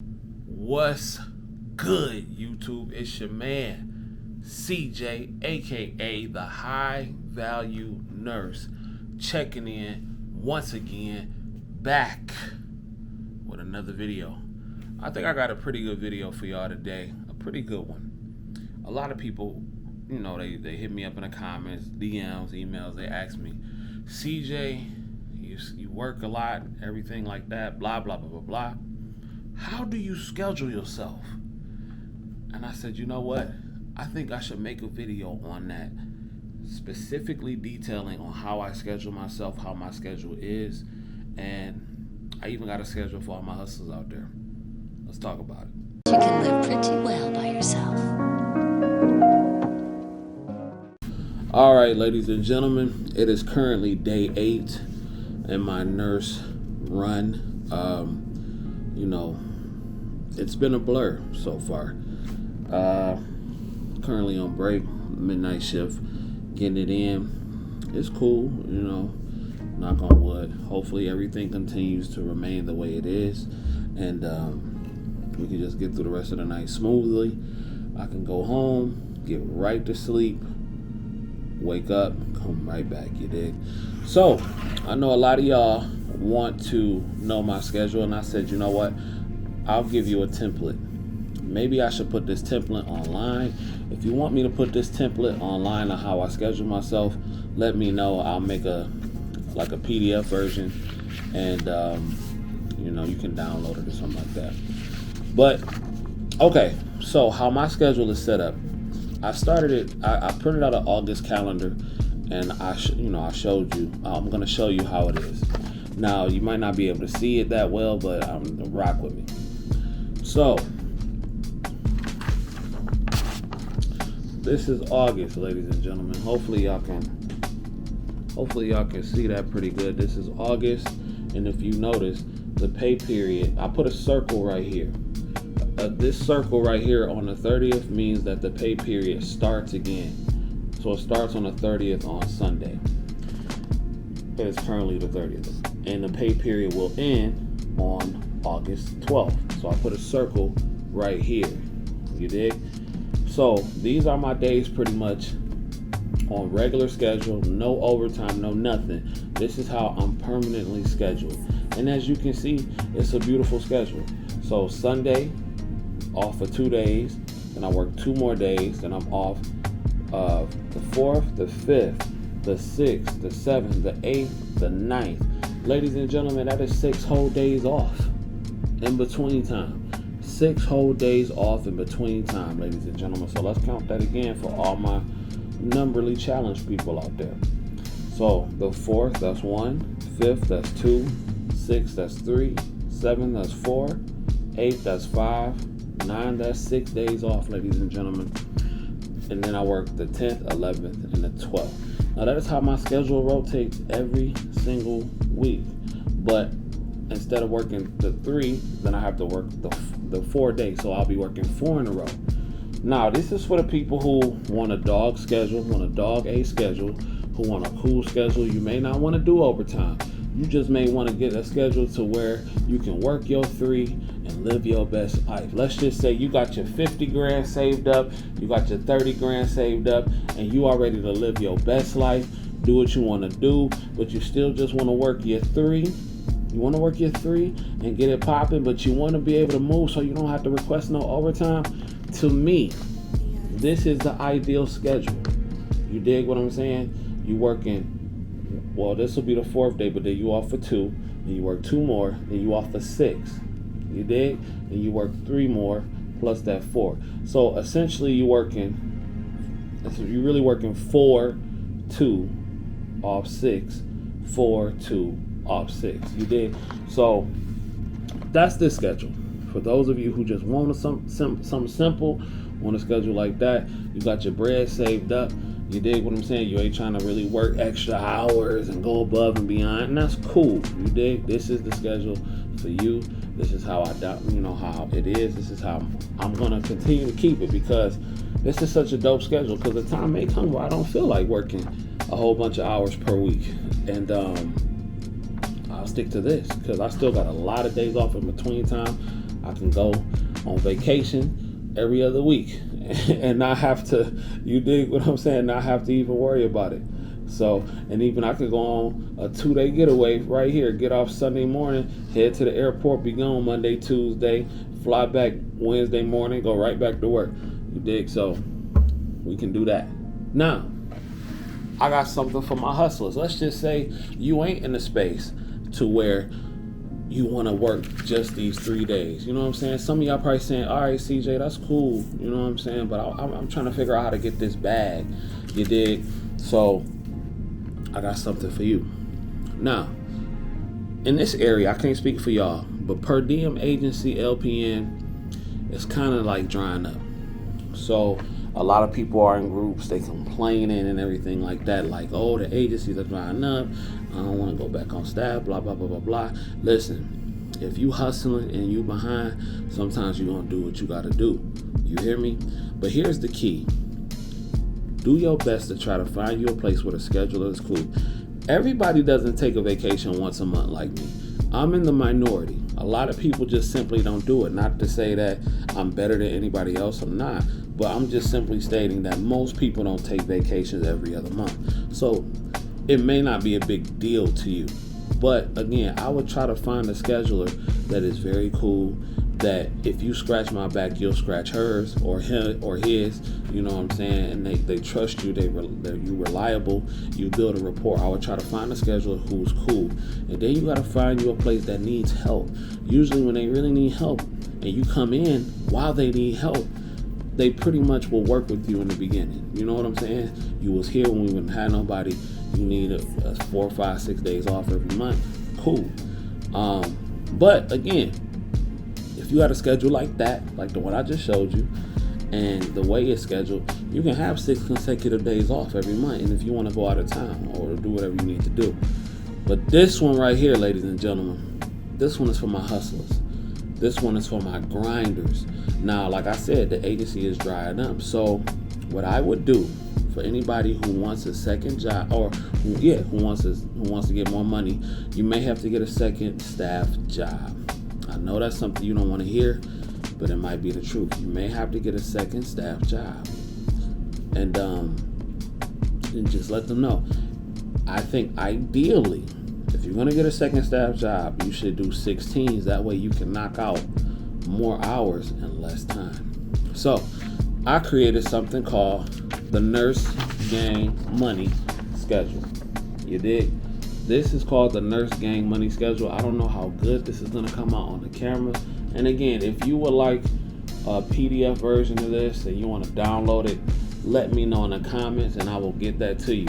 What's good, YouTube? It's your man, CJ, aka the High Value Nurse, checking in once again, back with another video. I think I got a pretty good video for y'all today, a pretty good one. A lot of people, they hit me up in the comments, DMs, emails, they ask me, CJ, you work a lot, everything like that, blah, blah, blah, blah, blah. How do you schedule yourself? And I said, you know what? I think I should make a video on that, specifically detailing on how I schedule myself, how my schedule is, and I even got a schedule for all my hustlers out there. Let's talk about it. You can live pretty well by yourself. All right, ladies and gentlemen, it is currently day 8 in my nurse run. It's been a blur so far. Currently on break, midnight shift, getting it in. It's cool, knock on wood. Hopefully everything continues to remain the way it is, and we can just get through the rest of the night smoothly. I can go home, get right to sleep, wake up, come right back, you dig? So, I know a lot of y'all want to know my schedule, and I said, you know what? I'll give you a template. Maybe I should put this template online. If you want me to put this template online on how I schedule myself, let me know. I'll make a PDF version, and you can download it or something like that. But okay, so how my schedule is set up. I started it. I printed out an August calendar, and I showed you. I'm gonna show you how it is. Now you might not be able to see it that well, but rock with me. So this is August, ladies and gentlemen. Hopefully y'all can see that pretty good. This is August, and if you notice the pay period, I put a circle right here. This circle right here on the 30th means that the pay period starts again. So it starts on the 30th on Sunday. It is currently the 30th, and the pay period will end on August 12th. So I put a circle right here. You dig? So these are my days pretty much on regular schedule, no overtime, no nothing. This is how I'm permanently scheduled. And as you can see, it's a beautiful schedule. So Sunday, off for 2 days, then I work 2 more days, then I'm off the 4th, the 5th, the 6th, the 7th, the 8th, the 9th. Ladies and gentlemen, that is 6 whole days off in between time. 6 whole days off in between time, ladies and gentlemen. So let's count that again for all my numberly challenged people out there. So the 4th, that's 1, 5th, that's 2, 6th, that's 3, 7th, that's 4, 8th, that's 5, 9, that's 6 days off, ladies and gentlemen. And then I work the 10th, 11th, and the 12th. Now that is how my schedule rotates every single week. But instead of working the 3, then I have to work the 4 days. So I'll be working 4 in a row. Now this is for the people who want a dog schedule, want a dog A schedule, who want a cool schedule. You may not want to do overtime. You just may want to get a schedule to where you can work your 3 and live your best life. Let's just say you got your 50 grand saved up, you got your 30 grand saved up, and you are ready to live your best life, do what you want to do, but you still just want to work your 3. You want to work your 3 and get it popping, but you want to be able to move so you don't have to request no overtime. To me, this is the ideal schedule. You dig what I'm saying? You working, well, this will be the 4th day, but then you off for 2, then you work 2 more, then you off for 6. You dig? Then you work 3 more plus that 4. So essentially you're really working 4, 2, off 6, 4, 2, off 6. You dig? So that's the schedule. For those of you who just want something simple, want a schedule like that, you got your bread saved up. You dig what I'm saying? You ain't trying to really work extra hours and go above and beyond, and that's cool. You dig? This is the schedule for you. This is how how it is. This is how I'm gonna continue to keep it, because this is such a dope schedule. Because the time may come where I don't feel like working a whole bunch of hours per week, and I'll stick to this because I still got a lot of days off in between time. I can go on vacation every other week and not have to, you dig what I'm saying, not have to even worry about it. So, and even I could go on a 2-day getaway right here, get off Sunday morning, head to the airport, be gone Monday, Tuesday, fly back Wednesday morning, go right back to work. You dig? So we can do that. Now, I got something for my hustlers. Let's just say you ain't in the space to where you want to work just these 3 days. You know what I'm saying? Some of y'all probably saying, all right, CJ, that's cool. You know what I'm saying? But I'm trying to figure out how to get this bag. You dig? So I got something for you. Now, in this area, I can't speak for y'all, but per diem agency LPN is kind of like drying up. So a lot of people are in groups, they complaining and everything like that, like, oh, the agencies are drying up, I don't want to go back on staff, blah, blah, blah, blah, blah. Listen, if you hustling and you behind, sometimes you're going to do what you got to do. You hear me? But here's the key. Do your best to try to find you a place where the schedule is cool. Everybody doesn't take a vacation once a month like me. I'm in the minority. A lot of people just simply don't do it. Not to say that I'm better than anybody else, I'm not. But I'm just simply stating that most people don't take vacations every other month. So it may not be a big deal to you. But again, I would try to find a scheduler that is very cool, that if you scratch my back, you'll scratch hers or him or his, you know what I'm saying? And they trust you, you reliable, you build a rapport. I would try to find a scheduler who's cool. And then you got to find you a place that needs help. Usually when they really need help and you come in while they need help, they pretty much will work with you in the beginning. You know what I'm saying? You was here when we wouldn't have nobody. You need a 4, 5, 6 days off every month. Cool. But again, if you got a schedule like that, like the one I just showed you, and the way it's scheduled, you can have 6 consecutive days off every month. And if you want to go out of town or do whatever you need to do. But this one right here, ladies and gentlemen, this one is for my hustlers. This one is for my grinders. Now, like I said, the agency is drying up. So what I would do for anybody who wants a second job, or who wants to get more money, you may have to get a second staff job. I know that's something you don't want to hear, but it might be the truth. You may have to get a second staff job, and just let them know. I think ideally, if you're going to get a second staff job, you should do 16s. That way you can knock out more hours in less time. So I created something called the Nurse Gang Money Schedule. You dig? This is called the Nurse Gang Money Schedule. I don't know how good this is going to come out on the camera. And again, if you would like a PDF version of this and you want to download it, let me know in the comments and I will get that to you.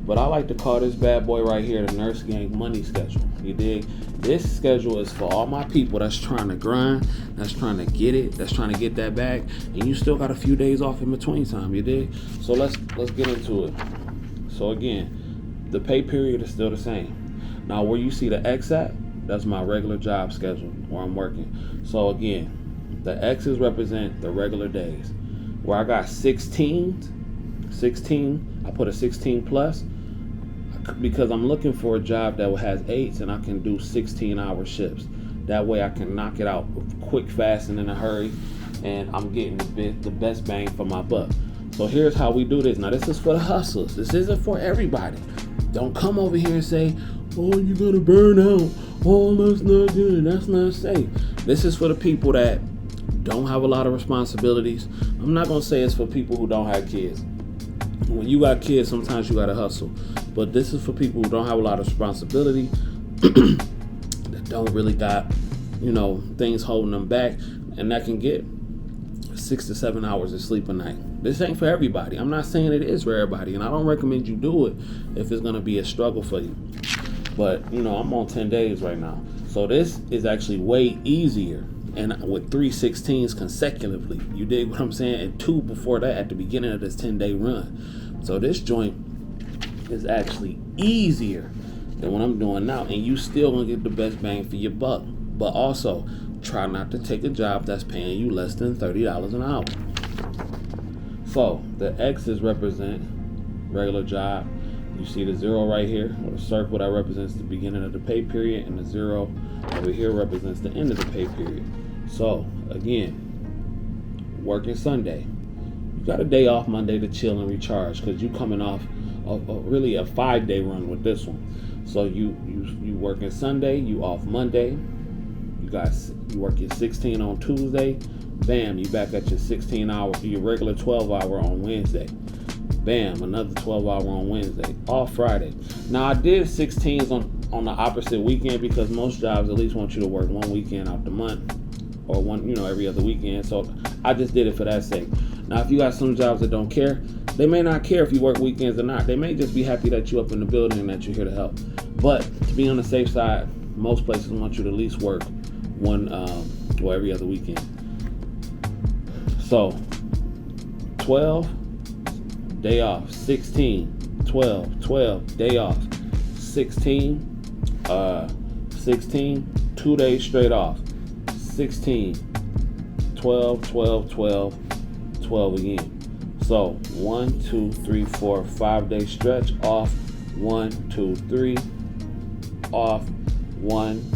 But I like to call this bad boy right here the Nurse Gang Money Schedule. You dig? This schedule is for all my people that's trying to grind, that's trying to get it, that's trying to get that bag, and you still got a few days off in between time. You dig? So let's get into it. So again, the pay period is still the same. Now where you see the X at, that's my regular job schedule where I'm working. So again, the X's represent the regular days. Where I got 16, I put a 16 plus because I'm looking for a job that has 8s and I can do 16-hour shifts. That way I can knock it out quick, fast, and in a hurry, and I'm getting the best bang for my buck. So here's how we do this. Now this is for the hustlers. This isn't for everybody. Don't come over here and say, oh, you're gonna burn out. Oh, that's not good. That's not safe. This is for the people that don't have a lot of responsibilities. I'm not gonna say it's for people who don't have kids. When you got kids, sometimes you gotta hustle. But this is for people who don't have a lot of responsibility, that don't really got, things holding them back, and that can get 6 to 7 hours of sleep a night. This ain't for everybody. I'm not saying it is for everybody, and I don't recommend you do it if it's gonna be a struggle for you. But I'm on 10 days right now, so this is actually way easier. And with 3 16s consecutively, you dig what I'm saying? And 2 before that at the beginning of this 10-day run. So this joint is actually easier than what I'm doing now. And you still gonna get the best bang for your buck. But also, try not to take a job that's paying you less than $30 an hour. So the X's represent regular job. You see the 0 right here, or the circle that represents the beginning of the pay period, and the 0 over here represents the end of the pay period. So again, working Sunday, you got a day off Monday to chill and recharge because you coming off really a 5-day run with this one. So you working Sunday, you off Monday, you working 16 on Tuesday, bam, you back at your your regular 12-hour on Wednesday. Bam, another 12-hour on Wednesday, off Friday. Now I did 16s on the opposite weekend because most jobs at least want you to work one weekend out the month or one, every other weekend. So I just did it for that sake. Now if you got some jobs that don't care, they may not care if you work weekends or not. They may just be happy that you're up in the building and that you're here to help. But to be on the safe side, most places want you to at least work one or every other weekend. So 12, day off. 16, 12, day off. 16, 2 days straight off. 16, 12, 12 again. So 1, 2, 3, 4, 5 day stretch off. 1, 2, 3 off. 1,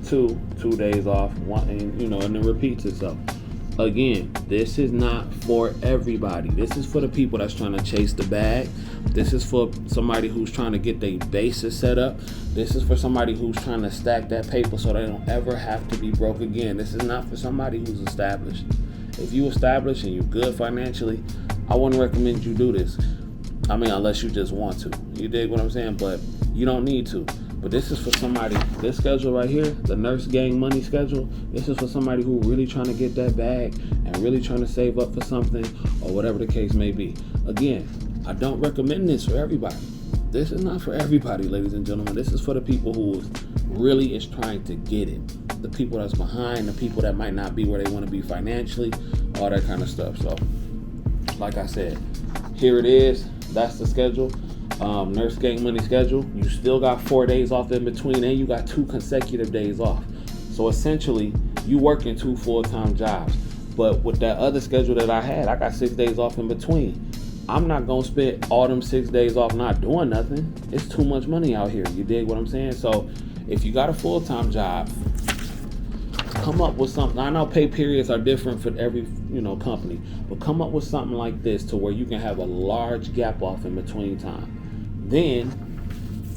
2 days off. 1, and and it repeats itself. Again, this is not for everybody. This is for the people that's trying to chase the bag. This is for somebody who's trying to get their bases set up. This is for somebody who's trying to stack that paper so they don't ever have to be broke again. This is not for somebody who's established. If you established and you're good financially, I wouldn't recommend you do this. I mean, unless you just want to. You dig what I'm saying? But you don't need to. But this is for somebody, this schedule right here, the Nurse Gang Money schedule, this is for somebody who really trying to get that bag and really trying to save up for something or whatever the case may be. Again, I don't recommend this for everybody. This is not for everybody, ladies and gentlemen. This is for the people who really is trying to get it. The people that's behind, the people that might not be where they want to be financially, all that kind of stuff. So, like I said, here it is. That's the schedule. Nurse Gang Money schedule. You still got 4 days off in between, and you got 2 consecutive days off. So essentially, you working 2 full-time jobs. But with that other schedule that I had, I got 6 days off in between. I'm not gonna spend all them 6 days off not doing nothing. It's too much money out here. You dig what I'm saying? So if you got a full-time job, come up with something. I know pay periods are different for every company, but come up with something like this to where you can have a large gap off in between time. Then,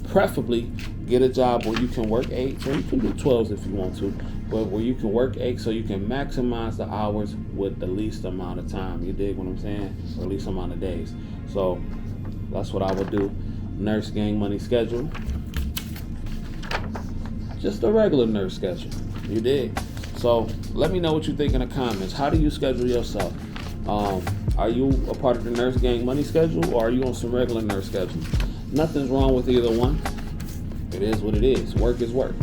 preferably, get a job where you can work 8, or you can do 12s if you want to, but where you can work 8 so you can maximize the hours with the least amount of time. You dig what I'm saying? Or least amount of days. So, that's what I would do. Nurse Gang Money schedule. Just a regular nurse schedule. You dig? So, let me know what you think in the comments. How do you schedule yourself? Are you a part of the Nurse Gang Money schedule, or are you on some regular nurse schedule? Nothing's wrong with either one. It is what it is. Work is work.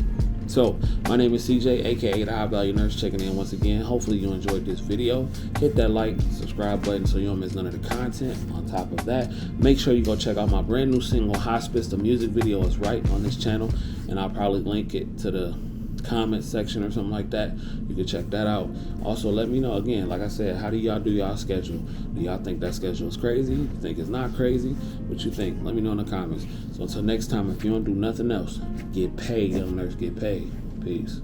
So, my name is CJ, aka the High Value Nurse, checking in once again. Hopefully you enjoyed this video. Hit that like, subscribe button so you don't miss none of the content. On top of that, make sure you go check out my brand new single, Hospice. The music video is right on this channel, and I'll probably link it to the comment section or something like that. You can check that out. Also, let me know again, like I said, how do y'all do y'all schedule? Do y'all think that schedule is crazy? You think it's not crazy? What you think? Let me know in the comments. So until next time, if you don't do nothing else, get paid, young nurse, get paid. Peace.